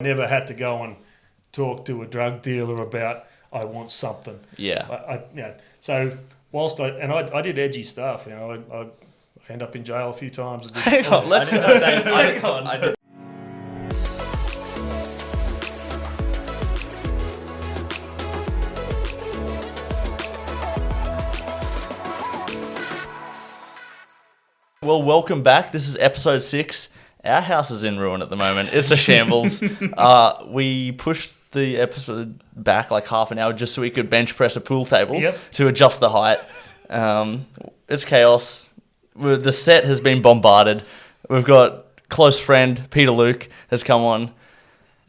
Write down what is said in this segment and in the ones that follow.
Never had to go and talk to a drug dealer about I want something. Yeah. So whilst I did edgy stuff, I end up in jail a few times. Hang on, let's get the same. Hang on. Well, welcome back. This is episode 6. Our house is in ruin at the moment. It's a shambles. We pushed the episode back like half an hour just so we could bench press a pool table to adjust the height. It's chaos. The set has been bombarded. We've got close friend Peter Luke has come on.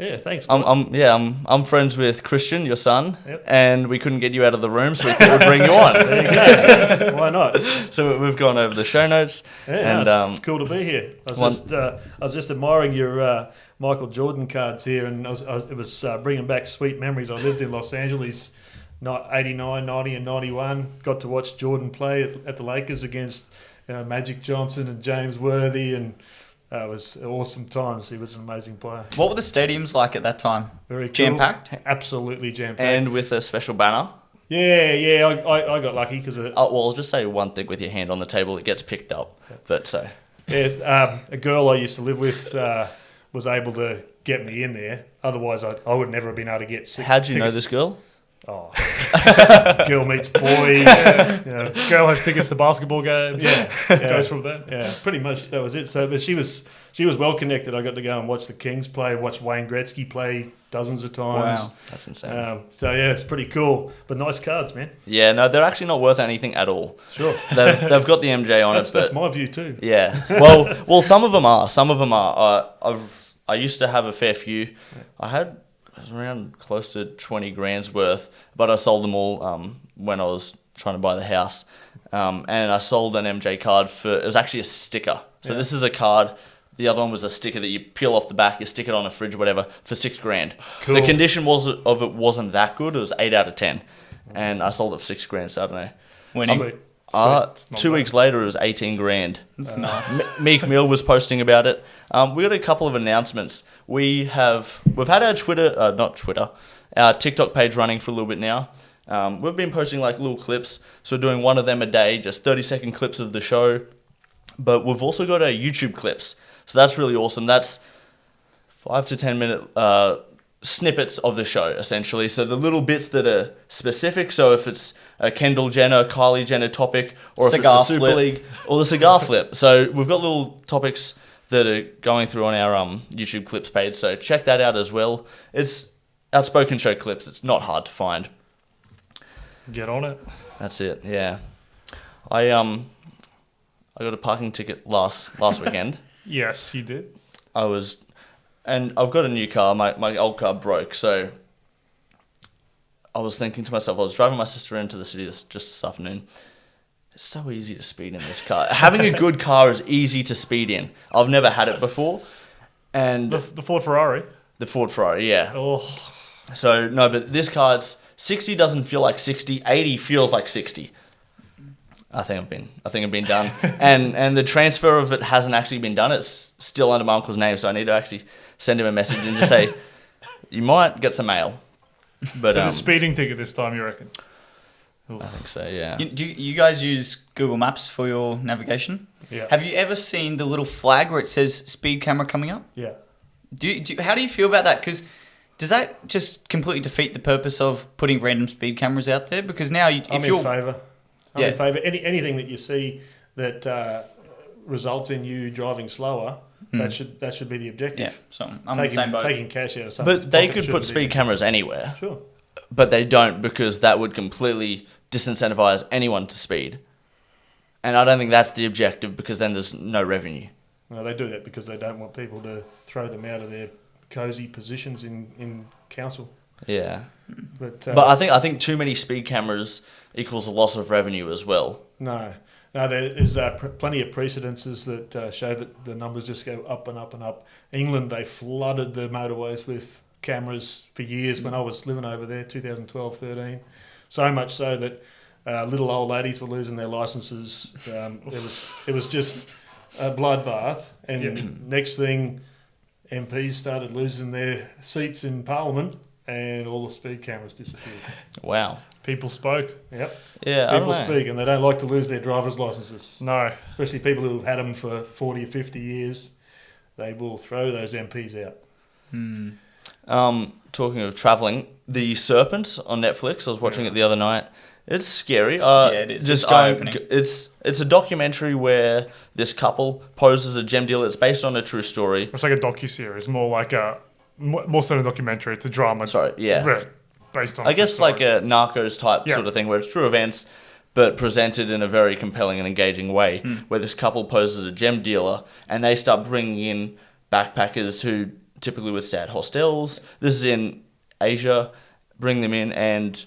Yeah, thanks. I'm friends with Christian, your son, and we couldn't get you out of the room, so we thought we'd bring you on. There you go. Why not? So we've gone over the show notes. Yeah, and it's cool to be here. I was just admiring your Michael Jordan cards here, and it was bringing back sweet memories. I lived in Los Angeles, 89, 90, and 91. Got to watch Jordan play at the Lakers against Magic Johnson and James Worthy, and it was awesome times. He was an amazing player. What were the stadiums like at that time? Very cool. Jam-packed? Absolutely jam-packed. And with a special banner. Yeah, I got lucky because of it. I'll just say one thing with your hand on the table, it gets picked up. But so. Yeah, a girl I used to live with was able to get me in there. Otherwise, I would never have been able to get tickets. How'd you know this girl? Oh, girl meets boy. Girl has tickets to basketball games. Yeah, goes from there. Yeah, pretty much that was it. So, but she was well connected. I got to go and watch the Kings play, watch Wayne Gretzky play dozens of times. Wow, that's insane. So yeah, it's pretty cool. But nice cards, man. Yeah, no, they're actually not worth anything at all. Sure, they've got the MJ on it. That's my view too. Yeah, well, some of them are. Some of them are. I used to have a fair few. I was around close to 20 grand's worth, but I sold them all when I was trying to buy the house. And I sold an MJ card it was actually a sticker. So this is a card. The other one was a sticker that you peel off the back, you stick it on a fridge or whatever for $6,000. Cool. The condition of it wasn't that good. It was 8 out of 10. And I sold it for $6,000, so I don't know. Winning. Sweet. 2 weeks later, it was $18,000. It's nuts. Meek Mill was posting about it. We got a couple of announcements. We've had our TikTok page running for a little bit now. We've been posting like little clips, so we're doing one of them a day, just 30-second clips of the show. But we've also got our YouTube clips, so that's really awesome. That's 5 to 10 minute snippets of the show, essentially. So the little bits that are specific, so if it's a Kendall Jenner, Kylie Jenner topic, or if cigar it's the Super flip. League, or the cigar flip. So we've got little topics that are going through on our YouTube clips page, so check that out as well. It's Outspoken Show clips. It's not hard to find. Get on it. That's it, yeah. I got a parking ticket last weekend. Yes, you did. And I've got a new car. My old car broke, so I was thinking to myself, I was driving my sister into the city just this afternoon. It's so easy to speed in this car. Having a good car is easy to speed in. I've never had it before. And The Ford Ferrari. the Ford Ferrari, yeah. Oh, So, no, but this car, 60 doesn't feel like 60. 80 feels like 60. I think I've been done. and the transfer of it hasn't actually been done. It's still under my uncle's name, so I need to actually send him a message and just say, you might get some mail. But so the speeding ticket this time, you reckon? I think so, yeah. Do you guys use Google Maps for your navigation? Yeah. Have you ever seen the little flag where it says speed camera coming up? Yeah. How do you feel about that? Because does that just completely defeat the purpose of putting random speed cameras out there? Because now, I'm in favour. I'm in favour. Anything that you see that results in you driving slower, that should be the objective. Yeah, so I'm in the same boat. Taking cash out of something. But they could put speed cameras anywhere. Sure. But they don't, because that would completely disincentivize anyone to speed. And I don't think that's the objective, because then there's no revenue. No, they do that because they don't want people to throw them out of their cosy positions in council. Yeah. But I think too many speed cameras equals a loss of revenue as well. No, there's plenty of precedences that show that the numbers just go up and up and up. England, they flooded the motorways with cameras for years when I was living over there, 2012-13. So much so that little old ladies were losing their licences. It was just a bloodbath. And next thing, MPs started losing their seats in Parliament, and all the speed cameras disappeared. Wow. People spoke. Yep. Yeah, I People don't know. speak, and they don't like to lose their driver's licences. No. Especially people who have had them for 40 or 50 years. They will throw those MPs out. Talking of traveling, the Serpent on Netflix. I was watching it the other night. It's scary. It is. It's eye-opening. It's a documentary where this couple poses a gem dealer. It's based on a true story. It's like a docu-series, more like more so than a documentary. It's a drama. Sorry, yeah. Based on I guess like a Narcos type Yeah. sort of thing where it's true events but presented in a very compelling and engaging way, where this couple poses a gem dealer and they start bringing in backpackers who typically would stay at hostels. This is in Asia. Bring them in, and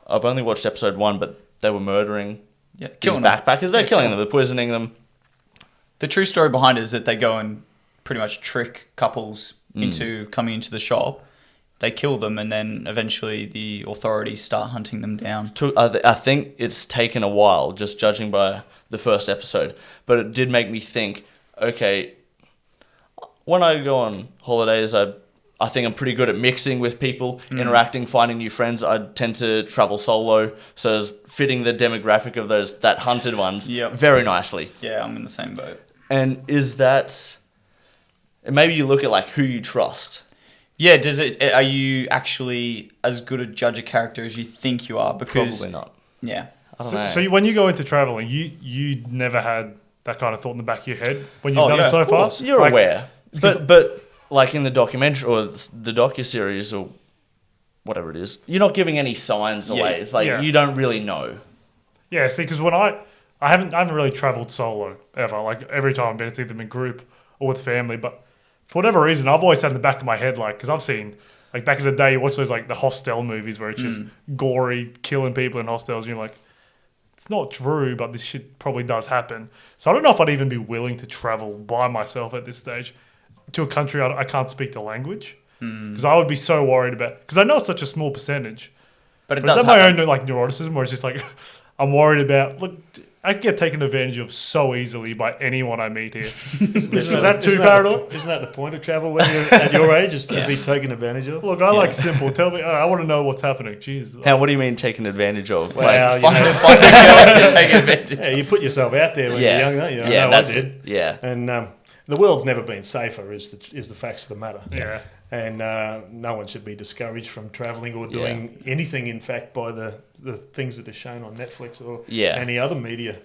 I've only watched episode 1, but they were murdering these killing them. backpackers. They're killing them. They're poisoning them. The true story behind it is that they go and pretty much trick couples into coming into the shop. They kill them, and then eventually the authorities start hunting them down. I think it's taken a while, just judging by the first episode. But it did make me think, okay, when I go on holidays, I think I'm pretty good at mixing with people, interacting, finding new friends. I tend to travel solo, so it's fitting the demographic of that hunted ones very nicely. Yeah, I'm in the same boat. And is that... Maybe you look at like who you trust. Yeah, are you actually as good a judge of character as you think you are? Because Probably not. Yeah. I don't know. So when you go into traveling, you never had that kind of thought in the back of your head when you've done it so of far? course. You're aware. But like in the documentary or the docuseries or whatever it is, you're not giving any signs away. It's like you don't really know. Yeah, see, because when I haven't really travelled solo ever. Like every time I've been, it's either in group or with family. But for whatever reason, I've always had in the back of my head, like, because I've seen, like back in the day, you watch those like the hostel movies where it's just gory, killing people in hostels. And you're like, it's not true, but this shit probably does happen. So I don't know if I'd even be willing to travel by myself at this stage to a country I can't speak the language, because I would be so worried about, because I know it's such a small percentage. But it But does is that my happen. own like neuroticism, where it's just like I'm worried about? Look, I get taken advantage of so easily by anyone I meet here. Is that too paranoid? Isn't that the point of travel when you're at your age, is to be taken advantage of? Look, I like simple. Tell me, I want to know what's happening. Jesus. And what do you mean taking advantage of? Well, you Find know, a girl to take advantage. yeah, you put yourself out there when you're young, don't you? I know that's I did. it. Yeah. And the world's never been safer, is the facts of the matter. Yeah. And no one should be discouraged from travelling or doing anything, in fact, by the things that are shown on Netflix or any other media.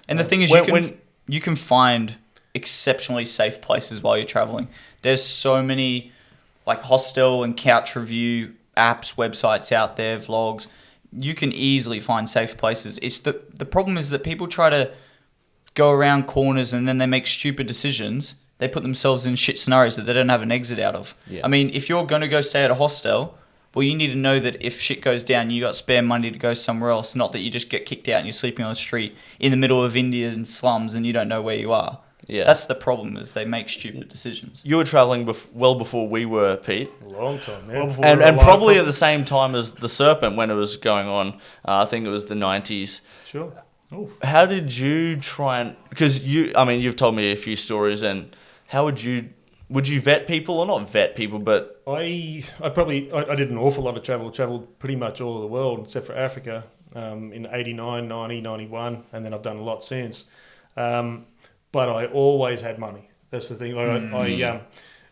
And the thing is, you can find exceptionally safe places while you're traveling. There's so many like hostel and couch review apps, websites out there, vlogs. You can easily find safe places. It's the problem is that people try to go around corners and then they make stupid decisions. They put themselves in shit scenarios that they don't have an exit out of. Yeah. I mean, if you're going to go stay at a hostel, well, you need to know that if shit goes down, you got spare money to go somewhere else, not that you just get kicked out and you're sleeping on the street in the middle of Indian slums and you don't know where you are. Yeah. That's the problem, is they make stupid decisions. You were traveling well before we were, Pete. A long time, yeah. Well before And we were probably alive. at the same time as the Serpent when it was going on. I think it was the 90s. Sure. How did you try and... Because you've told me a few stories, and how would you vet people, or not vet people, but... I did an awful lot of travel. Travelled pretty much all of the world except for Africa in 89, 90, 91, and then I've done a lot since. But I always had money. That's the thing. I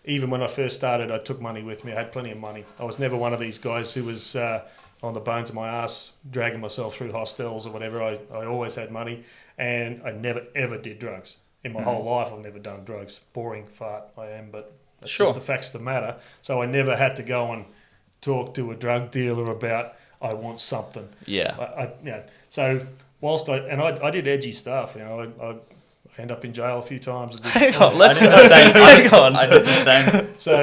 even when I first started, I took money with me. I had plenty of money. I was never one of these guys who was on the bones of my ass, dragging myself through hostels or whatever. I always had money, and I never ever did drugs. In my whole life, I've never done drugs. Boring fart I am, but that's just the facts of the matter. So I never had to go and talk to a drug dealer about I want something. Yeah. So whilst I did edgy stuff, I end up in jail a few times. Hang on, let's I did go. the same. Hang on. I did the same. So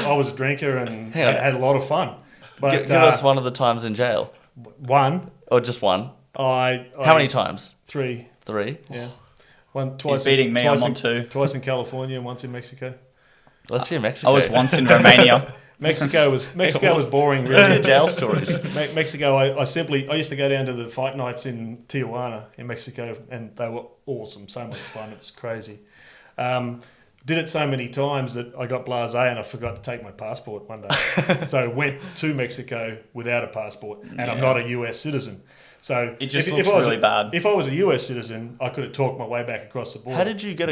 I was a drinker and Hang on. had a lot of fun. But Give us one of the times in jail. one, Or just one. How How many times? 3. 3? Yeah. Twice. beating me, Twice I'm on 2. Twice in California and once in Mexico. Let's hear Mexico. I was once in Romania. Mexico was boring. Let's hear Really. jail stories. Mexico, I used to go down to the fight nights in Tijuana in Mexico, and they were awesome. So much fun. It was crazy. did it so many times that I got blasé and I forgot to take my passport one day. So went to Mexico without a passport, and I'm not a US citizen. So it just looks really bad. If I was a US citizen, I could have talked my way back across the border. How did you get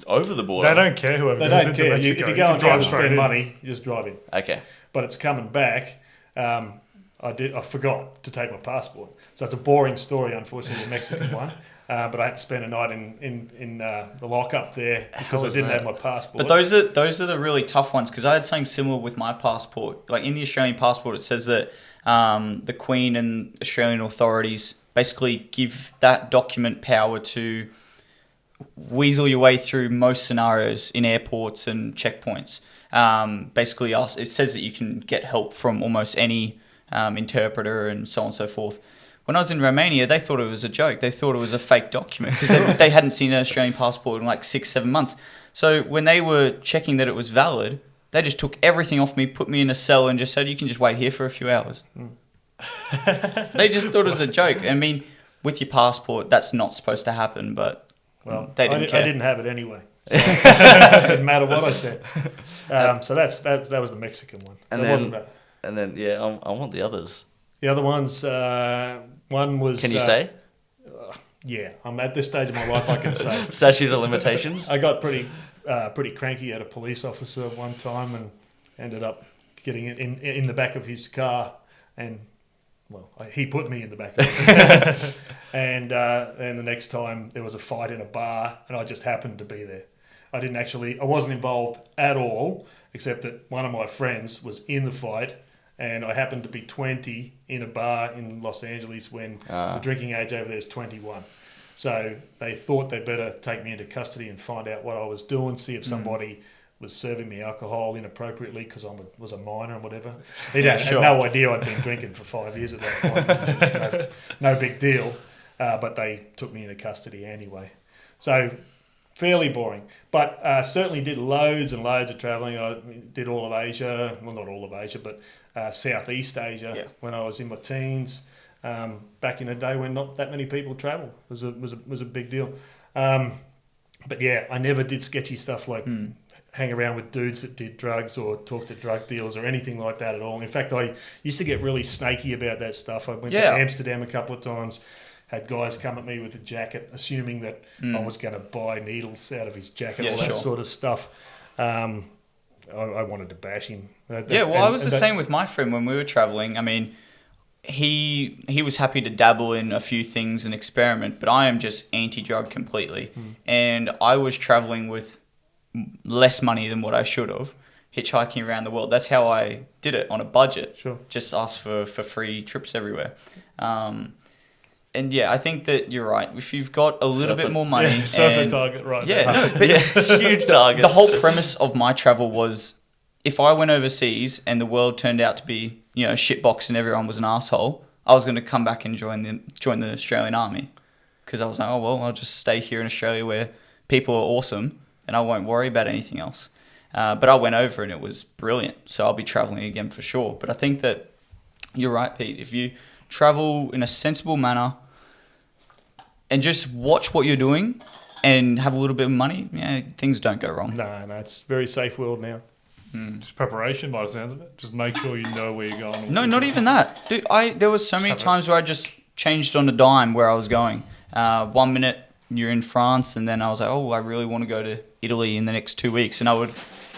over the border? They don't care whoever They goes don't into care. Mexico. If you go and drive and straight spend in. money, you just drive in. Okay. But it's coming back. I forgot to take my passport. So it's a boring story, unfortunately, the Mexican one. But I had to spend a night in the lockup there because I didn't have my passport. But those are the really tough ones, because I had something similar with my passport. Like in the Australian passport, it says that the Queen and Australian authorities basically give that document power to weasel your way through most scenarios in airports and checkpoints. Basically, it says that you can get help from almost any interpreter and so on and so forth. When I was in Romania, they thought it was a joke. They thought it was a fake document because they hadn't seen an Australian passport in like 6-7 months. So when they were checking that it was valid, they just took everything off me, put me in a cell, and just said, you can just wait here for a few hours. They just thought it was a joke. I mean, with your passport, that's not supposed to happen, but they didn't care. I didn't have it anyway. So it didn't matter what I said. So that was the Mexican one. So it wasn't bad. And then, I want the others. The other ones, one was... Can you say? Yeah, I'm at this stage of my life, I can say. Statute of limitations? I got pretty cranky at a police officer one time and ended up getting it in the back of his car, and he put me in the back of it. And the next time there was a fight in a bar, and I just happened to be there. I wasn't involved at all, except that one of my friends was in the fight, and I happened to be 20 in a bar in Los Angeles when the drinking age over there is 21. So they thought they'd better take me into custody and find out what I was doing, see if somebody was serving me alcohol inappropriately because I was a minor and whatever. They had no idea I'd been drinking for 5 years at that point. It was no big deal, but they took me into custody anyway. So fairly boring, but certainly did loads and loads of travelling. I did all of Asia, well, not all of Asia, but Southeast Asia when I was in my teens. Back in a day when not that many people travel, was a big deal. But yeah, I never did sketchy stuff like hang around with dudes that did drugs or talk to drug dealers or anything like that at all. In fact, I used to get really snaky about that stuff. I went to Amsterdam a couple of times. Had guys come at me with a jacket, assuming that I was going to buy needles out of his jacket, all that sort of stuff. I wanted to bash him. I was the same with my friend when we were traveling. I mean, he was happy to dabble in a few things and experiment, but I am just anti-drug completely. And I was traveling with less money than what I should have, hitchhiking around the world. That's how I did it, on a budget. Sure. Just asked for free trips everywhere. And yeah, I think that you're right. If you've got a little bit more money, Serpent target, right? Huge target. The whole premise of my travel was, if I went overseas and the world turned out to be, a shitbox and everyone was an asshole, I was going to come back and join the Australian Army, because I was like, I'll just stay here in Australia where people are awesome and I won't worry about anything else. But I went over and it was brilliant, so I'll be traveling again for sure. But I think that you're right, Pete. If you travel in a sensible manner and just watch what you're doing and have a little bit of money, things don't go wrong. No, it's a very safe world now. Just preparation by the sounds of it. Just make sure you know where you're going. No, not even that. Dude, there was so many times where I just changed on a dime where I was going. 1 minute you're in France, and then I was like, I really want to go to Italy in the next 2 weeks, and I would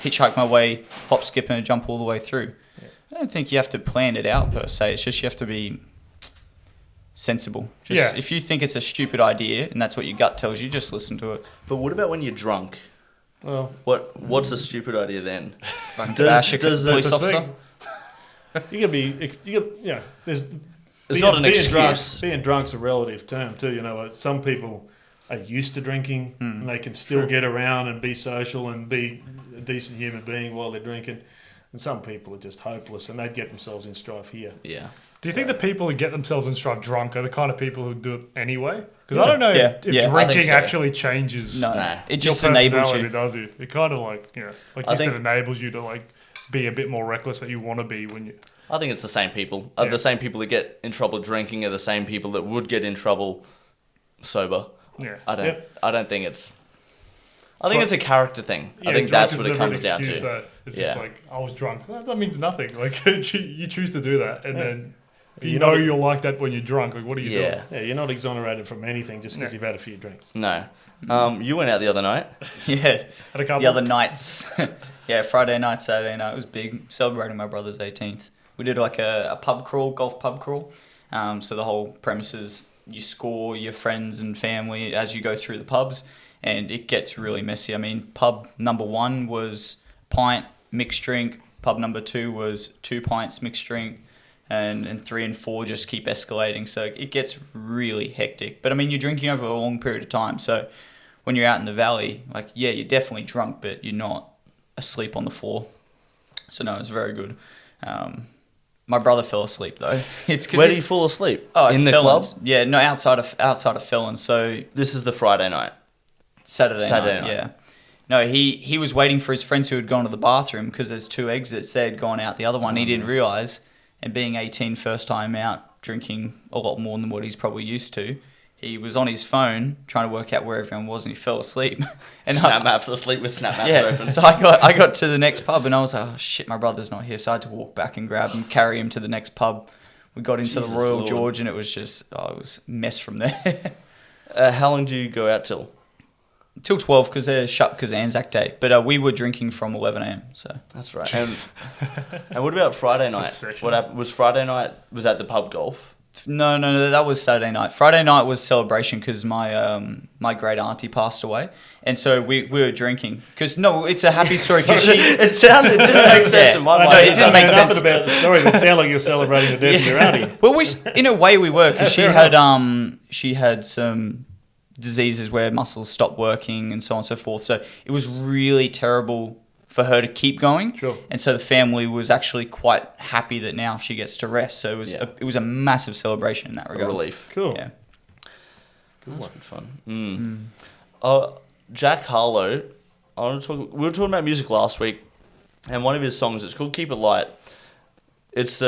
hitchhike my way, hop, skip, and jump all the way through. Yeah. I don't think you have to plan it out per se. It's just you have to be sensible. If you think it's a stupid idea and that's what your gut tells you, just listen to it. But what about when you're drunk? Well, what's a stupid idea then? Bash a police officer? You can be, there's. It's not an excuse. Being drunk's a relative term too. Like some people are used to drinking and they can still get around and be social and be a decent human being while they're drinking. And some people are just hopeless and they'd get themselves in strife here. Yeah. Do you think the people who get themselves in strife drunk are the kind of people who do it anyway? Because I don't know if drinking actually changes. No. It just enables you. Does it? It kind of like you said, enables you to like be a bit more reckless that you want to be when you. I think it's the same people. The same people that get in trouble drinking are the same people that would get in trouble sober. Yeah. I don't think it's. I think it's a character thing. I think that's what it comes down to. It's just like, I was drunk. That means nothing. Like, you choose to do that. And then if you're like that when you're drunk, like, what are you doing? Yeah, you're not exonerated from anything just because you've had a few drinks. No. You went out the other night. Yeah. Had a couple. The other nights. Yeah, Friday night, Saturday night. It was big. Celebrating my brother's 18th. We did like a pub crawl, golf pub crawl. So the whole premise is you score your friends and family as you go through the pubs. And it gets really messy. I mean, pub number 1 was pint mixed drink. Pub number 2 was 2 pints mixed drink. And 3 and 4 just keep escalating. So it gets really hectic. But I mean, you're drinking over a long period of time. So when you're out in the valley, like, yeah, you're definitely drunk, but you're not asleep on the floor. So no, it's very good. My brother fell asleep though. Where did he fall asleep? Oh, in the Felons. club? Yeah, no, outside of Felons. So this is the Friday night. Saturday night. Yeah. No, he was waiting for his friends who had gone to the bathroom because there's 2 exits. They had gone out the other one. He didn't realise. And being 18, first time out, drinking a lot more than what he's probably used to, he was on his phone trying to work out where everyone was, and he fell asleep. And Snap Maps, asleep with Snap Maps open. So I got to the next pub, and I was like, oh shit, my brother's not here. So I had to walk back and grab him, carry him to the next pub. We got into the Royal George, and it was just, it was a mess from there. How long do you go out till? Till 12 because they're shut because of Anzac Day. But we were drinking from 11 a.m. So that's right. And what about Friday night? What happened? Was Friday night? Was that the pub golf? No, that was Saturday night. Friday night was celebration because my my great auntie passed away, and so we were drinking. Because it's a happy story. Because it didn't make sense in my mind. No, it didn't make sense. Nothing about the story. It sounded like you're celebrating the death of your auntie. Well, in a way we were because she had some diseases where muscles stopped working and so on and so forth. So it was really terrible for her to keep going. Sure. And so the family was actually quite happy that now she gets to rest. So it was a massive celebration in that regard. A relief. Cool. Yeah. Good one. Fun. Jack Harlow, we were talking about music last week, and one of his songs, it's called Keep It Light. It's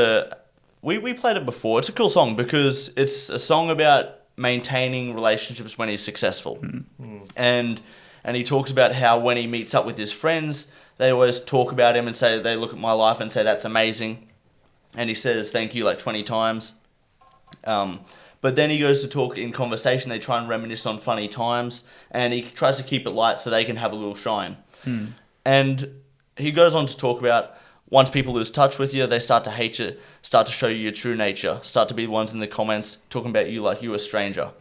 we played it before. It's a cool song because it's a song about maintaining relationships when he's successful. And he talks about how when he meets up with his friends, they always talk about him and say, they look at my life and say, that's amazing. And he says, thank you like 20 times. But then he goes to talk in conversation. They try and reminisce on funny times. And he tries to keep it light so they can have a little shine. And he goes on to talk about once people lose touch with you, they start to hate you, start to show you your true nature, start to be the ones in the comments talking about you like you're a stranger.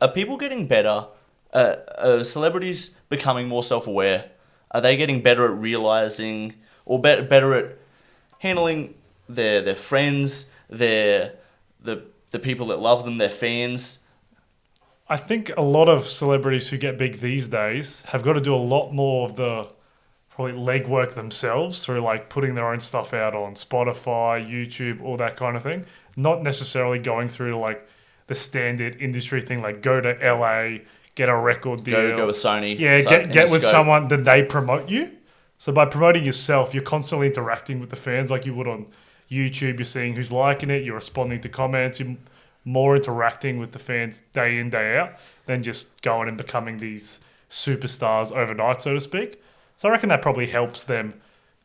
Are people getting better? Are celebrities becoming more self-aware? Are they getting better at realising or better at handling their friends, the people that love them, their fans? I think a lot of celebrities who get big these days have got to do a lot more of the probably legwork themselves through like putting their own stuff out on Spotify, YouTube, all that kind of thing. Not necessarily going through to like the standard industry thing, like go to LA, get a record deal. Go with Sony. Yeah, get with someone that they promote you. So by promoting yourself, you're constantly interacting with the fans like you would on YouTube. You're seeing who's liking it, you're responding to comments, you're more interacting with the fans day in, day out than just going and becoming these superstars overnight, so to speak. So I reckon that probably helps them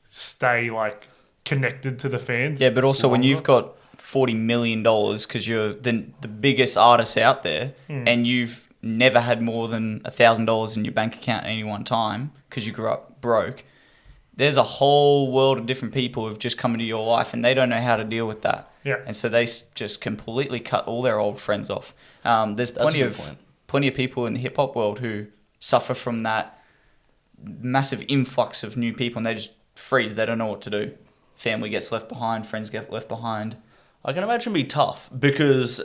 stay like connected to the fans. Yeah, but also when you've got $40 million because you're the biggest artist out there and you've never had more than $1,000 in your bank account at any one time because you grew up broke, there's a whole world of different people who've just come into your life and they don't know how to deal with that. Yeah. And so they just completely cut all their old friends off. There's plenty of people in the hip-hop world who suffer from that massive influx of new people and they just freeze. They don't know what to do. Family gets left behind, friends get left behind. I can imagine be tough because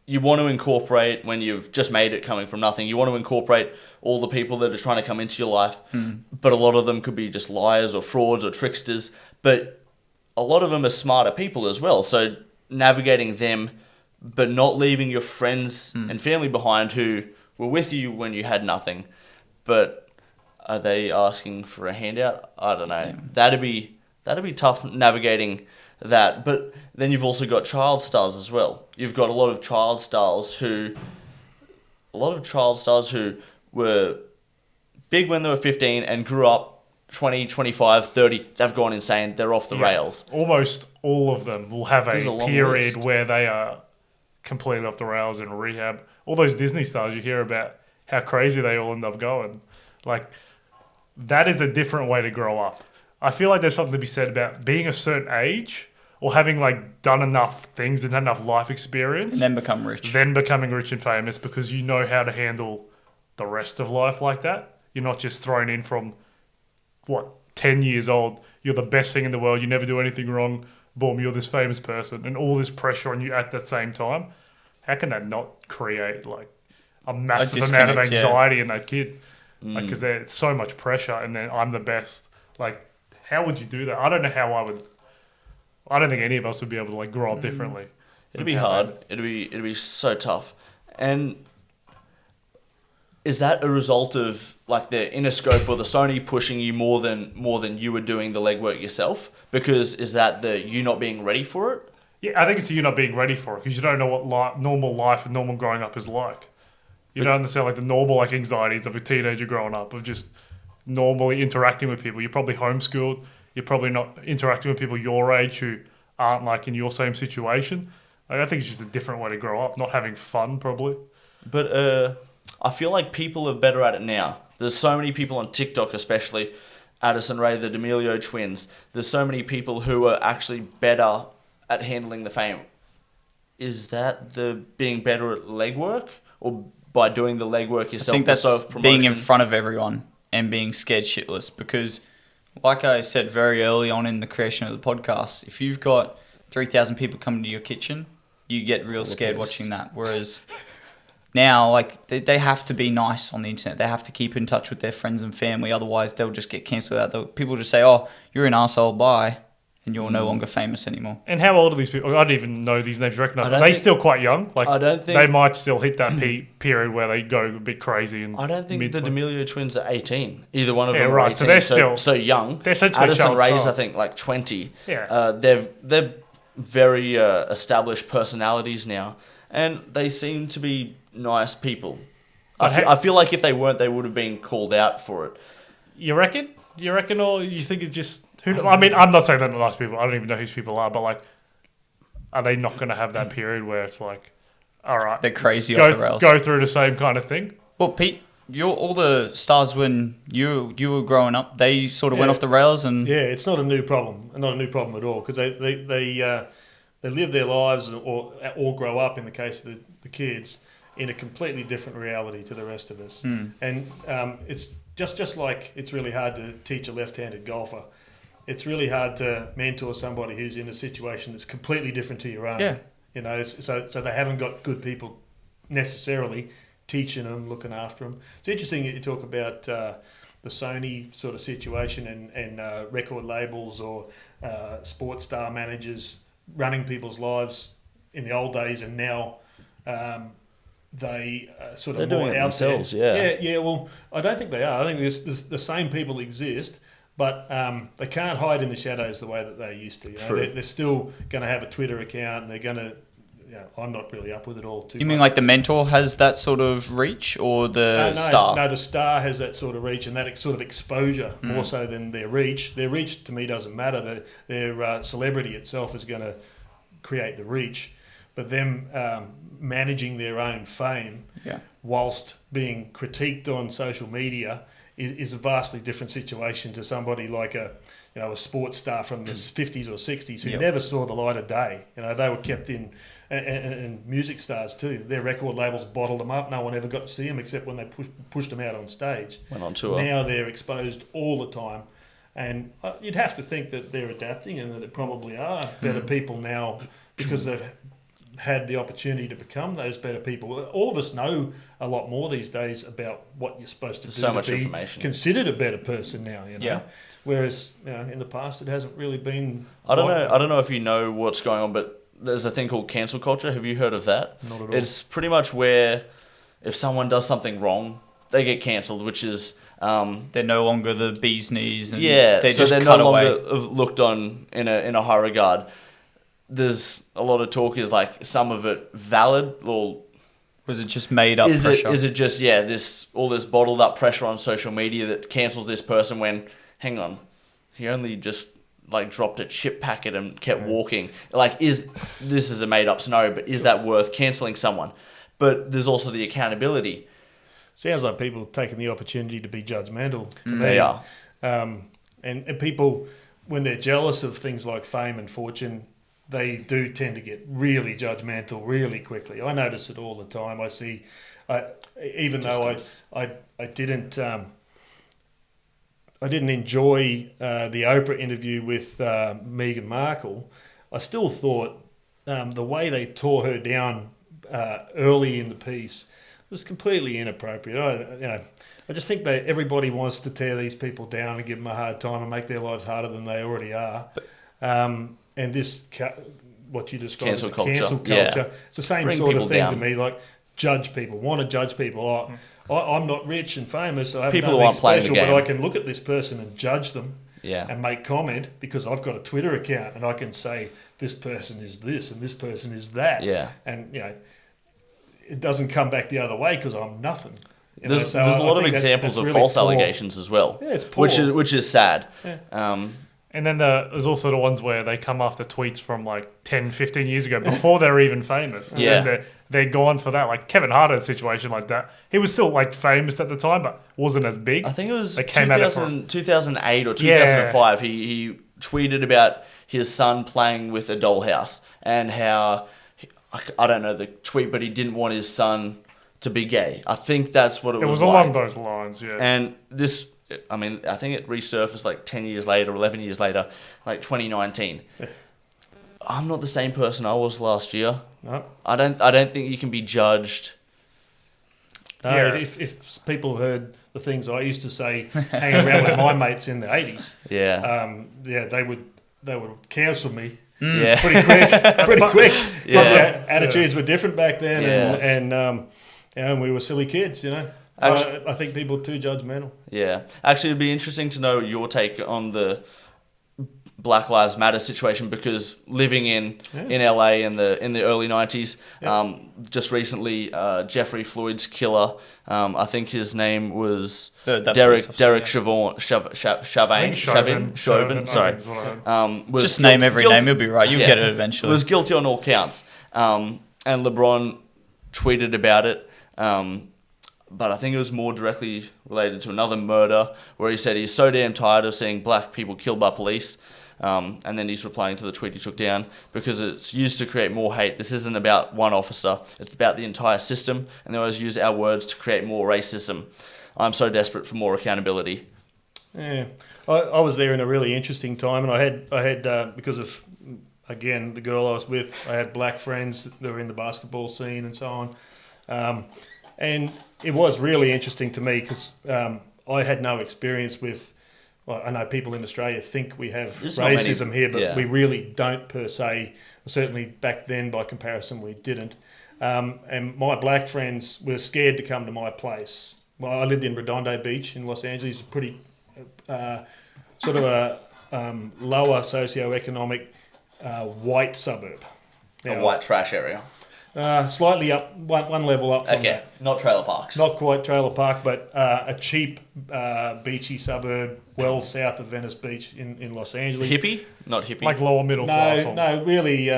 you want to incorporate when you've just made it coming from nothing. You want to incorporate all the people that are trying to come into your life, but a lot of them could be just liars or frauds or tricksters, but a lot of them are smarter people as well. So navigating them, but not leaving your friends and family behind who were with you when you had nothing, but are they asking for a handout? I don't know. Yeah. That'd be tough navigating that. But then you've also got child stars as well. You've got a lot of child stars who were big when they were 15 and grew up 20, 25, 30. They've gone insane. They're off the rails. Almost all of them will have a period list where they are completely off the rails in rehab. All those Disney stars you hear about, how crazy they all end up going. Like, that is a different way to grow up. I feel like there's something to be said about being a certain age or having like done enough things and had enough life experience. And then become rich. Then becoming rich and famous because you know how to handle the rest of life like that. You're not just thrown in from, 10 years old. You're the best thing in the world. You never do anything wrong. Boom, you're this famous person. And all this pressure on you at the same time. How can that not create like a massive amount of anxiety in that kid? Like, because there's so much pressure and then I'm the best. Like, how would you do that? I don't know how I would. I don't think any of us would be able to like grow up differently. It'd be hard. It'd be so tough. And is that a result of like the Interscope or the Sony pushing you more than you were doing the legwork yourself? Because is that you not being ready for it? Yeah, I think it's you not being ready for it because you don't know what normal life and normal growing up is like. You don't understand like the normal like anxieties of a teenager growing up of just normally interacting with people. You're probably homeschooled. You're probably not interacting with people your age who aren't like in your same situation. Like, I think it's just a different way to grow up, not having fun probably. But I feel like people are better at it now. There's so many people on TikTok, especially Addison Rae, the D'Amelio twins. There's so many people who are actually better at handling the fame. Is that the being better at legwork, or by doing the legwork yourself? I think that's being in front of everyone and being scared shitless. Because, like I said very early on in the creation of the podcast, if you've got 3,000 people coming to your kitchen, you get real scared watching that. Whereas now, like, they have to be nice on the internet. They have to keep in touch with their friends and family. Otherwise, they'll just get cancelled out. People just say, "Oh, you're an arsehole, bye," and you're no longer famous anymore. And how old are these people? I don't even know these names. Recognize them. Are they still quite young? Like, I don't think they might still hit that period where they go a bit crazy. And I don't think the D'Amelio twins are 18. Either one of them are 18. So they're still so young. They're essentially Addison Rae's, I think, like 20. Yeah. They're very established personalities now, and they seem to be nice people. I feel like if they weren't, they would have been called out for it. You reckon? Or you think it's just... I mean, I'm not saying they're nice people. I don't even know who these people are, but like, are they not going to have that period where it's like, all right, they're crazy off the rails, go through the same kind of thing? Well, Pete, all the stars when you were growing up, they sort of went off the rails, and it's not a new problem, at all, because they live their lives or grow up, in the case of the kids, in a completely different reality to the rest of us. And it's just like it's really hard to teach a left-handed golfer. It's really hard to mentor somebody who's in a situation that's completely different to your own. Yeah. You know, so they haven't got good people necessarily teaching them, looking after them. It's interesting that you talk about the Sony sort of situation and record labels or sports star managers running people's lives in the old days, and now they sort of they're more doing it out themselves. there. Yeah. Well, I don't think they are. I think there's the same people exist, but they can't hide in the shadows the way that they used to. You know? They're still going to have a Twitter account, and they're going to. I'm not really up with it all too much. You mean like the mentor has that sort of reach, or the star? No, the star has that sort of reach and that sort of exposure more so than their reach. Their reach to me doesn't matter. Their celebrity itself is going to create the reach, but them managing their own fame whilst being critiqued on social media is a vastly different situation to somebody like a sports star from the 50s or 60s who never saw the light of day. You know, they were kept in, and music stars too. Their record labels bottled them up. No one ever got to see them except when they pushed them out on stage. Went on tour. Now they're exposed all the time. And you'd have to think that they're adapting and that there probably are better people now because they've had the opportunity to become those better people. All of us know a lot more these days about what you're supposed to do so much to be information. Considered a better person now, you know. Yeah. Whereas in the past it hasn't really been. I don't know if you know what's going on, but there's a thing called cancel culture. Have you heard of that? Not at all. It's pretty much where if someone does something wrong, they get cancelled, which is they're no longer the bee's knees, and they're cut no away. longer looked on in a high regard. There's a lot of talk is like some of it valid or Was it just made up pressure? Is it just all this bottled up pressure on social media that cancels this person when, hang on, he only just like dropped a chip packet and kept walking. Like, this is a made up scenario, but is that worth cancelling someone? But there's also the accountability. Sounds like people taking the opportunity to be judgmental. To me. They are. And people, when they're jealous of things like fame and fortune, they do tend to get really judgmental really quickly. I notice it all the time. I see, even though I didn't enjoy the Oprah interview with Meghan Markle, I still thought the way they tore her down early in the piece was completely inappropriate. I just think that everybody wants to tear these people down and give them a hard time and make their lives harder than they already are. And this, what you described as cancel culture, it's the same Bring sort of people thing down. to me. Like, judge people, want to judge people. I'm not rich and famous, so I haven't People done who anything aren't playing the special, but I game. can look at this person and judge them and make comment because I've got a Twitter account and I can say this person is this and this person is that. Yeah. And, it doesn't come back the other way because I'm nothing. There's a lot of examples of really false poor. allegations as well. Yeah, it's poor. Which is sad. Yeah. And then there's also the ones where they come after tweets from like 10, 15 years ago before they're even famous. And Yeah. then they're gone for that. Like Kevin Hart had a situation like that. He was still like famous at the time, but wasn't as big. I think it was They came at it 2008 or 2005. He tweeted about his son playing with a dollhouse and how, I don't know the tweet, but he didn't want his son to be gay. I think that's what it was like. Along those lines, yeah. And this, I think it resurfaced like 10 years later, 11 years later, like 2019. I'm not the same person I was last year. No. I don't think you can be judged. No, if people heard the things I used to say hanging around with my mates in the 80s, they would cancel me pretty quick. Yeah. Attitudes were different back then, Yes. and we were silly kids, I think people are too judgmental. Yeah. Actually, it'd be interesting to know your take on the Black Lives Matter situation, because living in LA in the early 90s, just recently Jeffrey Floyd's killer, I think his name was Derek Chauvin. Sorry. Was just name every name, you'll be right. You'll get it eventually. Was guilty on all counts. And LeBron tweeted about it. But I think it was more directly related to another murder where he said he's so damn tired of seeing black people killed by police. And then he's replying to the tweet he took down because it's used to create more hate. This isn't about one officer. It's about the entire system. And they always use our words to create more racism. I'm so desperate for more accountability. Yeah, I was there in a really interesting time, and I had because of, again, the girl I was with, I had black friends that were in the basketball scene and so on. And it was really interesting to me because I had no experience with, well, I know people in Australia think we have racism here, but we really don't per se. Certainly back then, by comparison, we didn't. And my black friends were scared to come to my place. Well, I lived in Redondo Beach in Los Angeles, a pretty sort of a lower socioeconomic white suburb. A white trash area. Slightly up, one level up from that. Not trailer parks. Not quite trailer park, but a cheap beachy suburb well south of Venice Beach in Los Angeles. Hippie? Not hippie. Like lower middle class. No, really,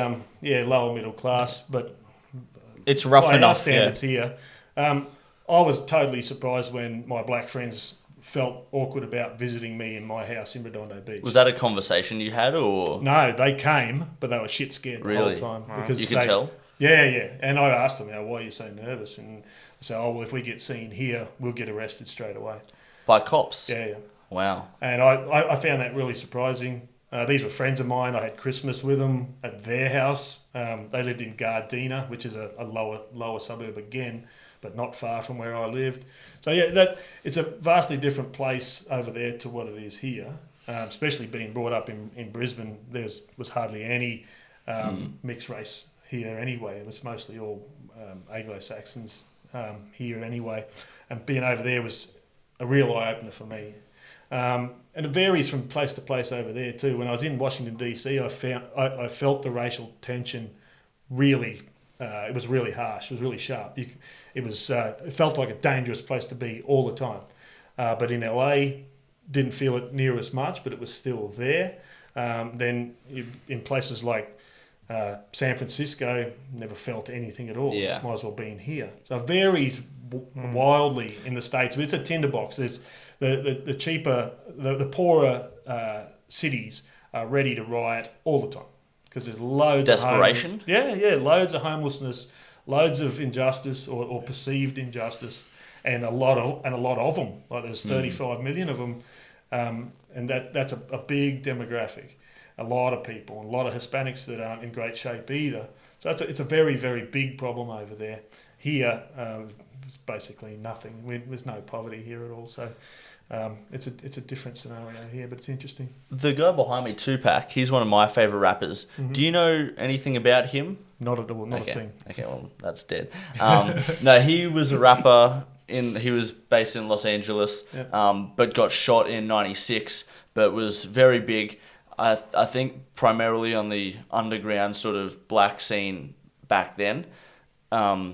lower middle class, but it's rough by our enough. standards here. I was totally surprised when my black friends felt awkward about visiting me in my house in Redondo Beach. Was that a conversation you had, or? No, they came, but they were shit scared the Really? whole time. Wow. Because You could tell? Yeah. And I asked them, why are you so nervous? And I said, well, if we get seen here, we'll get arrested straight away. By cops? Yeah. Wow. And I found that really surprising. These were friends of mine. I had Christmas with them at their house. They lived in Gardena, which is a lower suburb again, but not far from where I lived. So it's a vastly different place over there to what it is here. Especially being brought up in Brisbane, there was hardly any mixed race here anyway. It was mostly all Anglo-Saxons here anyway. And being over there was a real eye-opener for me. And it varies from place to place over there too. When I was in Washington, D.C., I felt the racial tension really it was really harsh. It was really sharp. It felt like a dangerous place to be all the time. But in LA, didn't feel it near as much, but it was still there. Then in places like San Francisco, never felt anything at all. Yeah. Might as well be in here. So it varies wildly in the States. But it's a tinderbox. There's the cheaper, the poorer cities are ready to riot all the time because there's loads desperation. of homelessness. Loads of homelessness, loads of injustice or perceived injustice, and a lot of them. Like there's 35 million of them, and that's a big demographic. A lot of people, a lot of Hispanics that aren't in great shape either. So it's a very, very big problem over there. Here, it's basically nothing. There's no poverty here at all. So it's a different scenario here, but it's interesting. The guy behind me, Tupac, he's one of my favourite rappers. Mm-hmm. Do you know anything about him? Not at all, not okay. a thing. Okay, well, that's dead. No, he was a rapper. He was based in Los Angeles, but got shot in '96, but was very big. I think primarily on the underground sort of black scene back then. I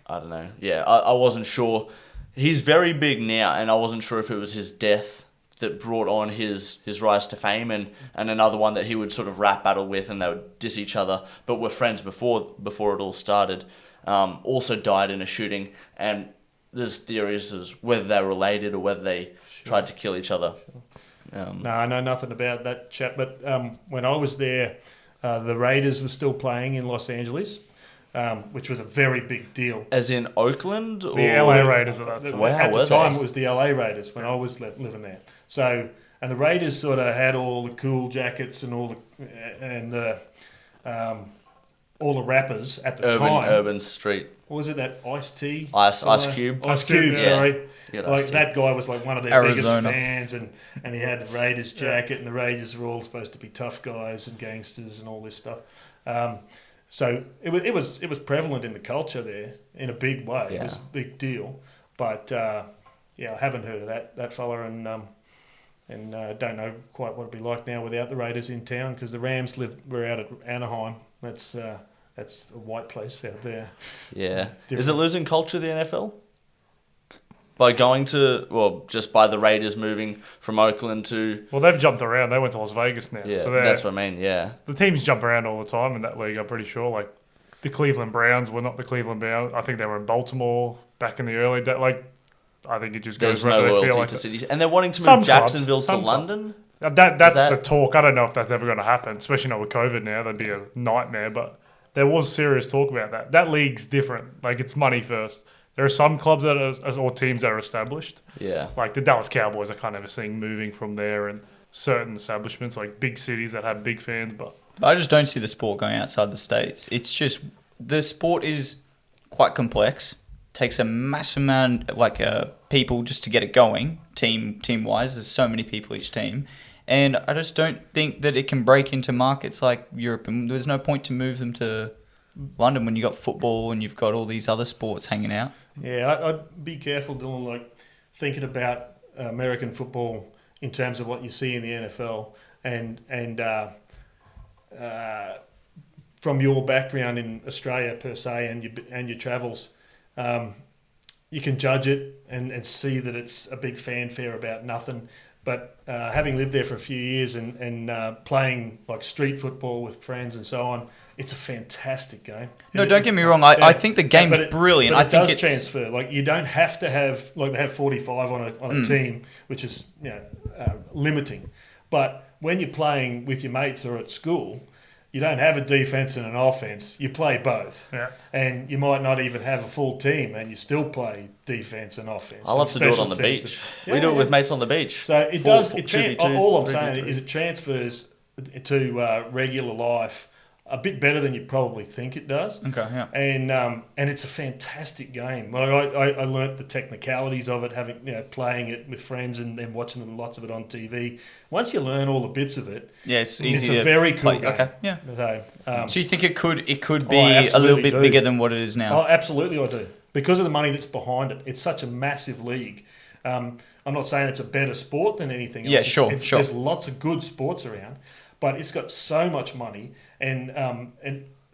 don't know. Yeah, I wasn't sure. He's very big now, and I wasn't sure if it was his death that brought on his rise to fame, and another one that he would sort of rap battle with, and they would diss each other, but were friends before it all started. Also died in a shooting, and there's theories as whether they're related or whether they tried to kill each other. No, I know nothing about that chap, but when I was there, the Raiders were still playing in Los Angeles, which was a very big deal. As in Oakland? Or The LA Raiders at that time. Wow, at the were time, they? it was the LA Raiders when I was living there. So, and the Raiders sort of had all the cool jackets and all the rappers at the time. Urban street. What was it, that Ice-T? Ice Cube. Ice Cube, yeah. sorry. Yeah, Like that guy was like one of their Arizona. biggest fans, and he had the Raiders jacket, and the Raiders were all supposed to be tough guys and gangsters and all this stuff. So it was prevalent in the culture there in a big way. Yeah. It was a big deal. But I haven't heard of that fella, and don't know quite what it'd be like now without the Raiders in town, because the Rams were out at Anaheim. That's a white place out there. Yeah. Different. Is it losing culture, the NFL? By going to, just by the Raiders moving from Oakland to... Well, they've jumped around. They went to Las Vegas now. Yeah, So that's what I mean, yeah. the teams jump around all the time in that league, I'm pretty sure. Like, the Cleveland Browns were not the Cleveland Browns. I think they were in Baltimore back in the early days. Like, I think it just goes There's no wherever they loyalty feel like to it. cities. And they're wanting to Some move clubs, Jacksonville to some clubs. London? That's that- the talk. I don't know if that's ever going to happen, especially not with COVID now. That'd be a nightmare. But there was serious talk about that. That league's different. Like, it's money first. There are some clubs or teams that are established. Yeah. Like the Dallas Cowboys, I can't ever see moving from there, and certain establishments like big cities that have big fans. But I just don't see the sport going outside the States. It's just the sport is quite complex. Takes a massive amount people just to get it going. Team wise, there's so many people each team, and I just don't think that it can break into markets like Europe. And there's no point to move them to London when you got football and you've got all these other sports hanging out. Yeah, I'd be careful, Dylan, like thinking about American football in terms of what you see in the NFL, and from your background in Australia per se, and your travels, you can judge it and see that it's a big fanfare about nothing. But having lived there for a few years and playing like street football with friends and so on, it's a fantastic game. No, don't get me wrong. I think the game's brilliant. But I think does it's transfer. Like you don't have to have like they have 45 on a team, which is limiting. But when you're playing with your mates or at school, you don't have a defense and an offense. You play both. yeah, And you might not even have a full team, and you still play defense and offense. I love to do it on the special teams. beach. Yeah, we do it with yeah. mates on the beach. So it Four- does. four- It 2v2, all I'm 3v3. saying is it transfers to regular life a bit better than you probably think it does. okay. Yeah. And it's a fantastic game. Like I learnt the technicalities of it, having playing it with friends and then watching lots of it on TV. Once you learn all the bits of it, Yeah, it's it's easy a to very cool play. game. Okay. Yeah. So, So you think it could be I a little absolutely bit do. bigger than what it is now? Oh, absolutely, I do. Because of the money that's behind it. It's such a massive league. I'm not saying it's a better sport than anything else. Yeah, sure. There's lots of good sports around, but it's got so much money, and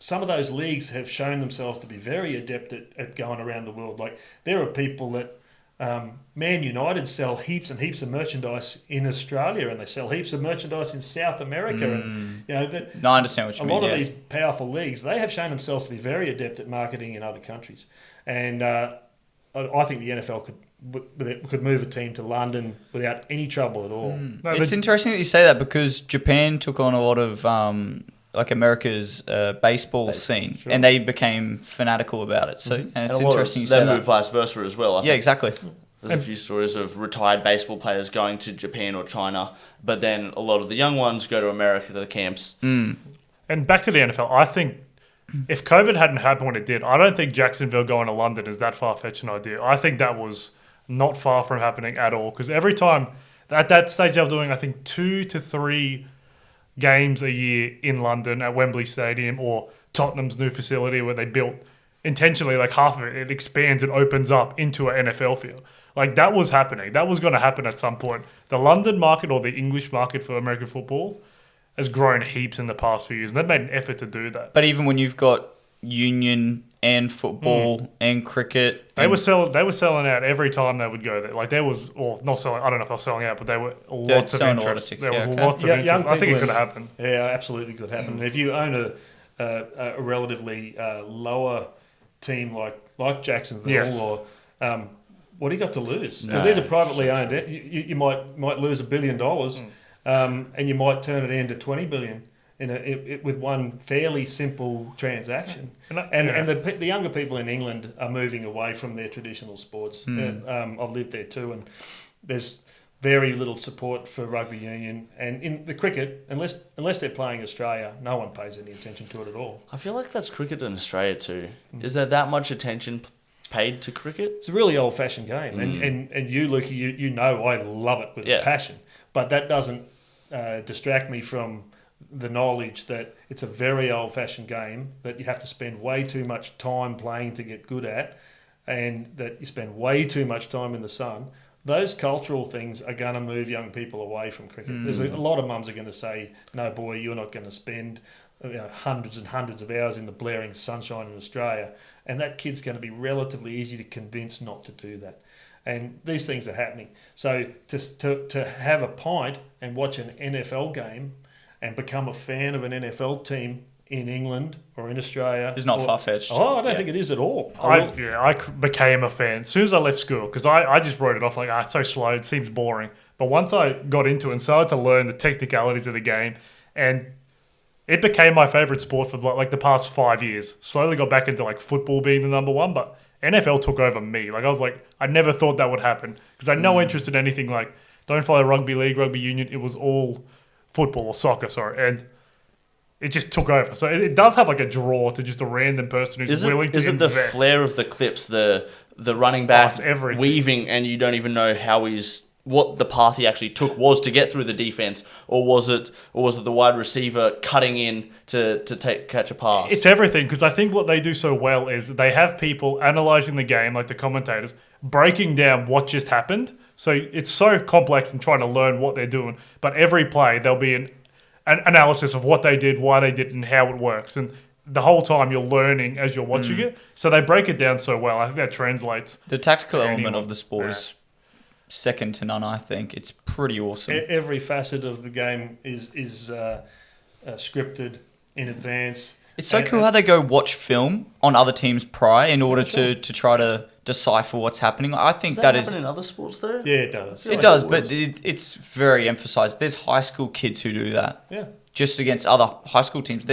some of those leagues have shown themselves to be very adept at going around the world. Like there are people that Man United sell heaps and heaps of merchandise in Australia, and they sell heaps of merchandise in South America. And No, I understand what you mean. A lot of these powerful leagues, they have shown themselves to be very adept at marketing in other countries. And I think the NFL could move a team to London without any trouble at all. No, it's interesting that you say that because Japan took on a lot of like America's baseball scene, and they became fanatical about it. So and it's interesting you say that. They move vice versa as well. Exactly. There's a few stories of retired baseball players going to Japan or China, but then a lot of the young ones go to America to the camps. And back to the NFL, I think if COVID hadn't happened when it did, I don't think Jacksonville going to London is that far-fetched an idea. I think that was not far from happening at all, because every time at that stage they were doing, I think, 2 to 3 games a year in London at Wembley Stadium or Tottenham's new facility where they built intentionally, like half of it expands and opens up into an NFL field. Like that was happening. That was going to happen at some point. The London market or the English market for American football has grown heaps in the past few years, and they've made an effort to do that. But even when you've got union and football and cricket, they were selling out every time they would go there. Like there was, or not selling. I don't know if they were selling out, but there were lots of interest. There was lots of interest. I think it could hapen. Yeah, absolutely could happen. And if you own a relatively lower team like Jacksonville, or what do you got to lose? Because these are privately owned. You might lose $1 billion, and you might turn it into $20 billion. With one fairly simple transaction, and the younger people in England are moving away from their traditional sports. I've lived there too, and there's very little support for rugby union, and in the cricket, unless they're playing Australia, no one pays any attention to it at all. I feel like that's cricket in Australia too. Is there that much attention paid to cricket? It's a really old-fashioned game, and you, Luke, you know I love it with a passion, but that doesn't distract me from the knowledge that it's a very old-fashioned game that you have to spend way too much time playing to get good at, and that you spend way too much time in the sun. Those cultural things are going to move young people away from cricket. There's a lot of mums are going to say, no, boy, you're not going to spend hundreds and hundreds of hours in the blaring sunshine in Australia. And that kid's going to be relatively easy to convince not to do that. And these things are happening. So to have a pint and watch an NFL game and become a fan of an NFL team in England or in Australia is not far-fetched. Oh, I don't think it is at all. I became a fan as soon as I left school, because I just wrote it off like, it's so slow, it seems boring. But once I got into it and started to learn the technicalities of the game, and it became my favourite sport for like the past 5 years. Slowly got back into like football being the number one, but NFL took over me. Like I was like, I never thought that would happen, because I had no interest in anything like, don't follow rugby league, rugby union. It was all football or soccer, and it just took over. So it does have like a draw to just a random person who's willing to invest. Is it the flair of the clips, the running back weaving, and you don't even know what the path he actually took was to get through the defense, or was it the wide receiver cutting in to catch a pass? It's everything, because I think what they do so well is they have people analysing the game, like the commentators, breaking down what just happened. So it's so complex and trying to learn what they're doing. But every play, there'll be an analysis of what they did, why they did it, and how it works. And the whole time you're learning as you're watching it. So they break it down so well. I think that translates. The tactical element of the sport is second to none, I think. It's pretty awesome. Every facet of the game is scripted in advance. It's so cool how they go watch film on other teams prior in order to try to decipher what's happening. I think that is happen in other sports though? Yeah, it does. It does, but it's very emphasized. There's high school kids who do that. Yeah. Just against other high school teams.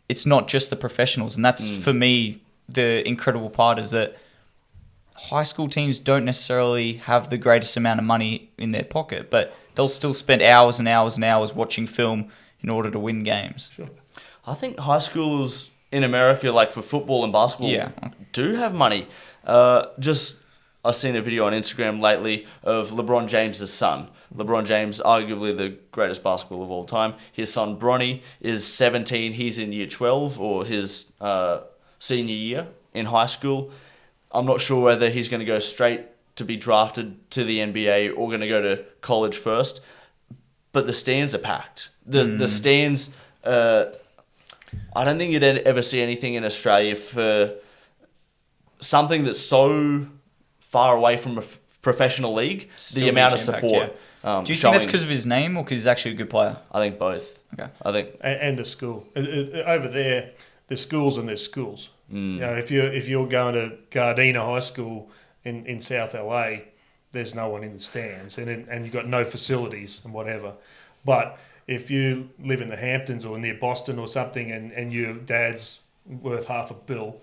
It's not just the professionals, and that's for me the incredible part is that high school teams don't necessarily have the greatest amount of money in their pocket, but they'll still spend hours and hours and hours watching film in order to win games. Sure. I think high schools in America, like for football and basketball, do have money. I've seen a video on Instagram lately of LeBron James' son. LeBron James, arguably the greatest basketballer of all time. His son, Bronny, is 17. He's in year 12 or his senior year in high school. I'm not sure whether he's going to go straight to be drafted to the NBA or going to go to college first. But the stands are packed. The stands... I don't think you'd ever see anything in Australia for something that's so far away from a professional league. Still the amount of huge impact, support. Do you think that's because of his name or because he's actually a good player? I think both. Okay. I think and the school over there. There's schools and there's schools. You know, if you're going to Gardena High School in South LA, there's no one in the stands, and you've got no facilities and whatever. But if you live in the Hamptons or near Boston or something, and your dad's worth half a bill,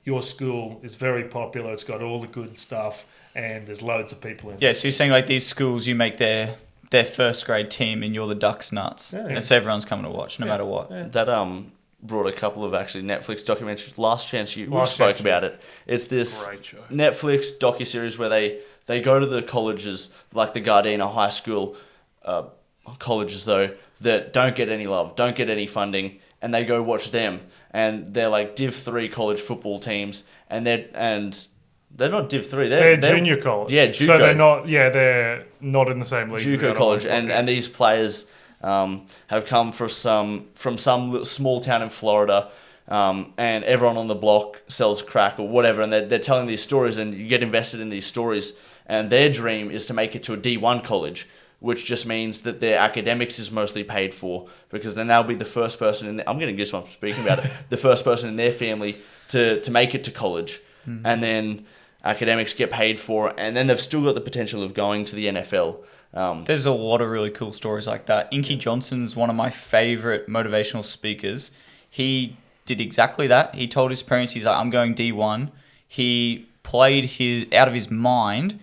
your school is very popular. It's got all the good stuff, and there's loads of people in it. Yeah, so you're saying like these schools, you make their first grade team, and you're the Ducks nuts, and so everyone's coming to watch no matter what. Yeah. that brought a couple of actually Netflix documentaries. Last Chance You spoke about it. It's this Netflix docuseries where they go to the colleges, like the Gardena High School colleges though, that don't get any love, don't get any funding, and they go watch them. And they're like Div 3 college football teams, and they're not Div 3. They're junior college. Yeah, JUCO. So they're not in the same league. JUCO college, and these players have come from some little small town in Florida, and everyone on the block sells crack or whatever, and they're telling these stories, and you get invested in these stories, and their dream is to make it to a D1 college, which just means that their academics is mostly paid for, because then they'll be the first person I'm getting goosebumps speaking about it, the first person in their family to make it to college, and then academics get paid for, and then they've still got the potential of going to the NFL. There's a lot of really cool stories like that. Inky Johnson's one of my favourite motivational speakers. He did exactly that. He told his parents, he's like, I'm going D1. He played out of his mind,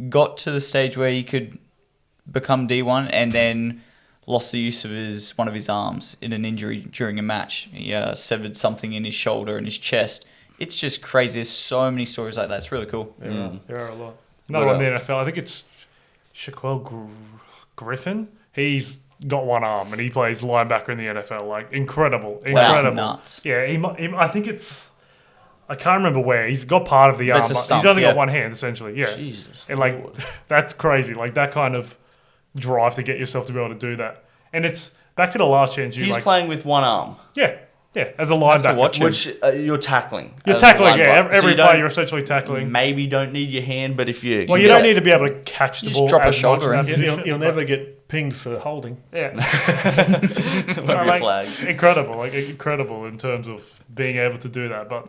got to the stage where he could become D1, and then lost the use of one of his arms in an injury during a match. He severed something in his shoulder and his chest. It's just crazy. There's so many stories like that. It's really cool. There are a lot. Another one in the NFL. I think it's Shaquille Griffin. He's got one arm and he plays linebacker in the NFL. Like incredible. Wow, nuts. Yeah, I think it's. I can't remember where he's got part of the arm. But he's only got one hand essentially. Yeah, Jesus, and like that's crazy. Like that kind of drive to get yourself to be able to do that. And it's back to the Last Chance You. He's playing with one arm. Yeah, as a linebacker. Which you're tackling. You're tackling, yeah. Every play you're essentially tackling. Maybe don't need your hand, but if you... Well, you don't need to be able to catch the ball. Just drop a shoulder in. You'll never get pinged for holding. Yeah. Won't be a flag. Incredible in terms of being able to do that, but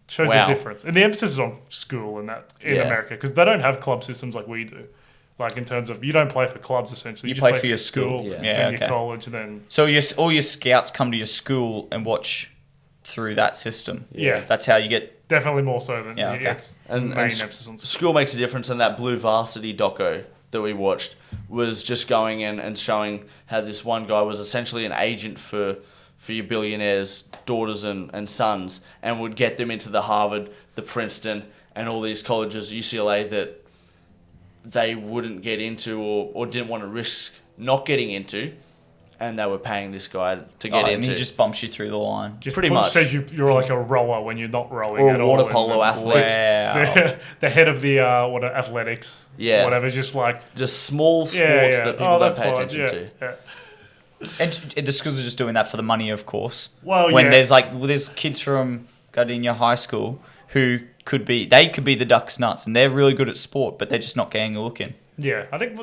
shows the difference. And the emphasis is on school and that in America, because they don't have club systems like we do. Like in terms of, you don't play for clubs essentially. You just play for your school. And your college, and then... So all your scouts come to your school and watch through that system. Yeah. That's how you get... Definitely more so than... Yeah, okay. And emphasis on school makes a difference, and that Blue Varsity doco that we watched was just going in and showing how this one guy was essentially an agent for your billionaires' daughters and sons, and would get them into the Harvard, the Princeton, and all these colleges, UCLA, that they wouldn't get into or didn't want to risk not getting into, and they were paying this guy to get into. And he just bumps you through the line. Pretty much. Says you're like a rower when you're not rowing or at a all. water polo athlete. Wow. The head of the athletics. Yeah. Whatever, just like... Just small sports that people don't pay attention to. Yeah. And the schools are just doing that for the money, of course. Well, when there's kids from Gardena High School who could be the Ducks nuts, and they're really good at sport, but they're just not getting a look in. Yeah, I think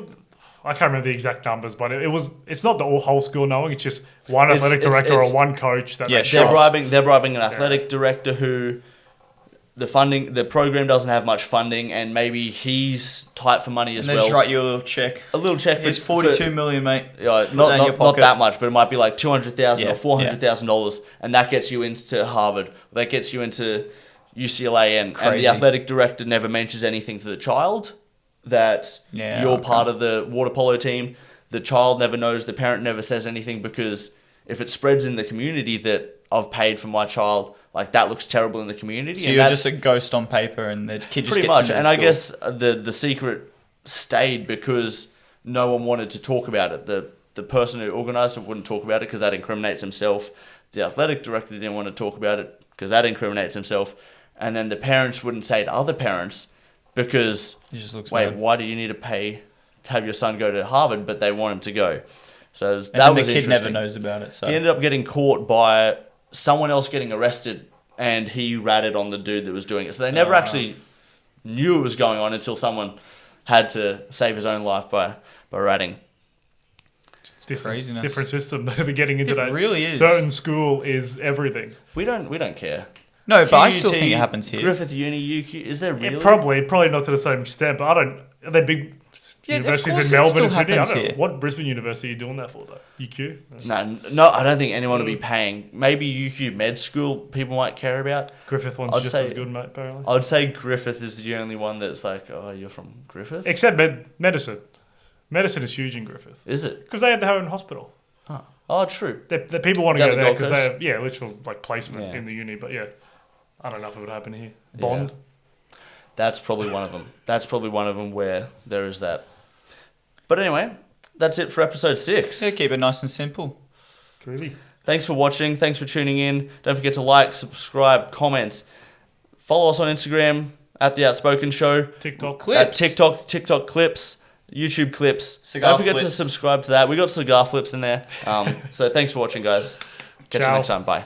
I can't remember the exact numbers, but it's not the whole school knowing. It's just one athletic director or one coach that they're bribing an athletic director who the program doesn't have much funding, and maybe he's tight for money as well. And they just write you a little check. It's $42 million, mate. Yeah, not that much, but it might be like $200,000 or $400,000, and that gets you into Harvard. That gets you into UCLA, and the athletic director never mentions anything to the child that you're part of the water polo team. The child never knows, the parent never says anything, because if it spreads in the community that I've paid for my child, like that looks terrible in the community. So you're just a ghost on paper, and the kid just pretty gets much. And I guess the secret stayed because no one wanted to talk about it. The person who organised it wouldn't talk about it because that incriminates himself. The athletic director didn't want to talk about it because that incriminates himself. And then the parents wouldn't say to other parents because, why do you need to pay to have your son go to Harvard, but they want him to go? So that was the kid never knows about it. So he ended up getting caught by someone else getting arrested, and he ratted on the dude that was doing it. So they never actually knew it was going on until someone had to save his own life by ratting. Craziness. Different system. They're getting into that. It really is. Certain school is everything. We don't care. No, but I still QUT, think it happens here. Griffith Uni, UQ, is there really? Probably not to the same extent, but are they big universities in Melbourne and Sydney? I don't know. What Brisbane University are you doing that for, though? UQ? No, I don't think anyone will be paying. Maybe UQ Med School people might care about. Griffith one's just as good, mate, apparently. I'd say Griffith is the only one that's like, oh, you're from Griffith? Except medicine. Medicine is huge in Griffith. Is it? Because they had their own hospital. Huh. Oh, true. The people want to Down go the there Gold because Coast? they have, literal placement in the uni. But I don't know if it would happen here. Bond. Yeah. That's probably one of them. That's probably one of them where there is that. But anyway, that's it for episode 6. Yeah, keep it nice and simple. Groovy. Thanks for watching. Thanks for tuning in. Don't forget to like, subscribe, comment. Follow us on Instagram at The Outspoken Show. TikTok clips. TikTok clips. YouTube clips. Cigar Don't forget flips. to subscribe to that. We got cigar flips in there. So thanks for watching, guys. Catch you Ciao. next time. Bye.